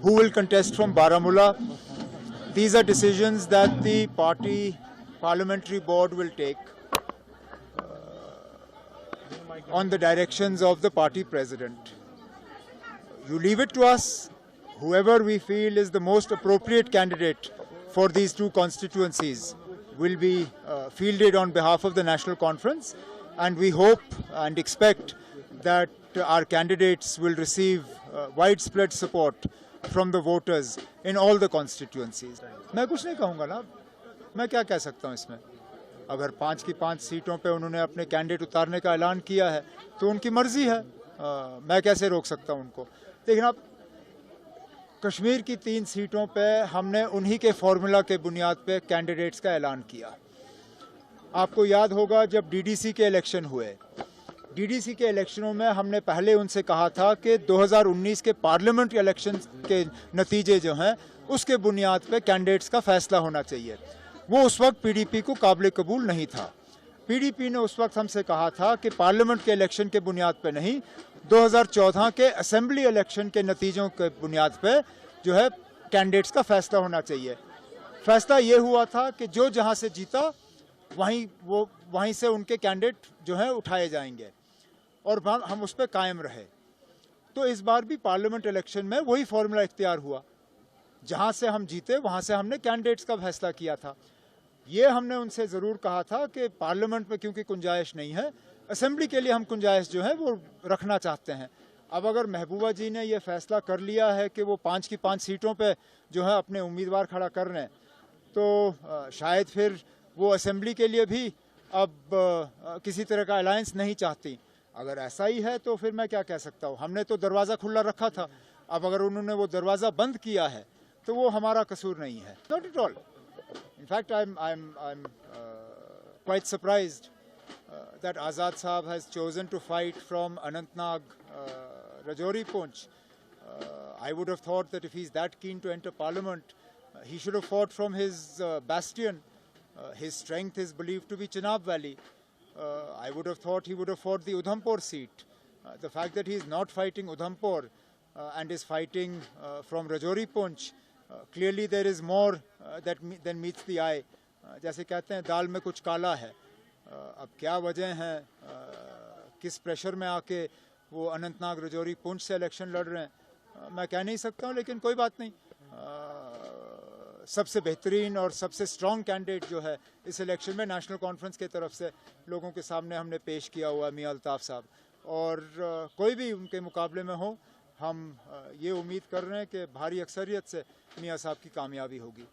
who will contest from Baramulla. These are decisions that the party parliamentary board will take on the directions of the party president. You leave it to us. Whoever we feel is the most appropriate candidate for these two constituencies will be fielded on behalf of the National Conference, and we hope and expect that our candidates will receive widespread support from the voters in all the constituencies. मैं कुछ नहीं कहूँगा ना, मैं क्या कह सकता हूँ इसमें? अगर 5 की 5 सीटों पे उन्होंने अपने कैंडिडेट उतारने का ऐलान किया है तो उनकी मर्जी है, मैं कैसे रोक सकता हूँ उनको? लेकिन अब कश्मीर की 3 सीटों पे हमने उन्हीं के फॉर्मूला के बुनियाद पे कैंडिडेट्स का ऐलान किया। आपको याद होगा जब डीडीसी के इलेक्शन हुए, डीडीसी के इलेक्शनों में हमने पहले उनसे कहा था कि 2019 के पार्लियामेंट इलेक्शन के नतीजे जो हैं उसके बुनियाद पे कैंडिडेट्स का फैसला होना चाहिए। वो उस वक्त पीडीपी को काबिल कबूल नहीं था। पीडीपी ने उस वक्त हमसे कहा था कि पार्लियामेंट के इलेक्शन के बुनियाद पे नहीं, 2014 के असेंबली इलेक्शन के नतीजों के बुनियाद पे जो है कैंडिडेट्स का फैसला होना चाहिए। फैसला ये हुआ था कि जो जहां से जीता वहीं से उनके कैंडिडेट जो है उठाए जाएंगे और हम उस पर कायम रहे। तो इस बार भी पार्लियामेंट इलेक्शन में वही फॉर्मूला इख्तियार हुआ, जहां से हम जीते वहां से हमने कैंडिडेट्स का फैसला किया था। ये हमने उनसे ज़रूर कहा था कि पार्लियामेंट में क्योंकि गुंजाइश नहीं है, असेंबली के लिए हम गुंजाइश जो है वो रखना चाहते हैं। अब अगर महबूबा जी ने ये फैसला कर लिया है कि वो 5 की 5 सीटों पे जो है अपने उम्मीदवार खड़ा कर रहे हैं, तो शायद फिर वो असेंबली के लिए भी अब किसी तरह का अलायंस नहीं चाहती। अगर ऐसा ही है तो फिर मैं क्या कह सकता हूँ? हमने तो दरवाज़ा खुला रखा था, अब अगर उन्होंने वो दरवाज़ा बंद किया है तो वो हमारा कसूर नहीं है। Not at all. In fact, I'm quite surprised that Azad Saab has chosen to fight from Anantnag, Rajouri Poonch. I would have thought that if he's that keen to enter Parliament, he should have fought from his bastion. His strength is believed to be Chenab Valley. I would have thought he would have fought the Udhampur seat. The fact that he is not fighting Udhampur and is fighting from Rajouri Poonch, clearly there is more than meets the eye. जैसे कहते हैं दाल में कुछ काला है। अब क्या वजह है, किस प्रेशर में आके वो अनंतनाग रजौरी पुंछ से इलेक्शन लड़ रहे हैं, मैं कह नहीं सकता हूँ, लेकिन कोई बात नहीं। सबसे बेहतरीन और सबसे स्ट्रॉन्ग कैंडिडेट जो है इस इलेक्शन में नेशनल कॉन्फ्रेंस की तरफ से लोगों के सामने हमने पेश किया हुआ मियां अल्ताफ़ साहब, और कोई भी उनके मुकाबले में हो, हम ये उम्मीद कर रहे हैं कि भारी अक्सरियत से मियां साहब की कामयाबी होगी।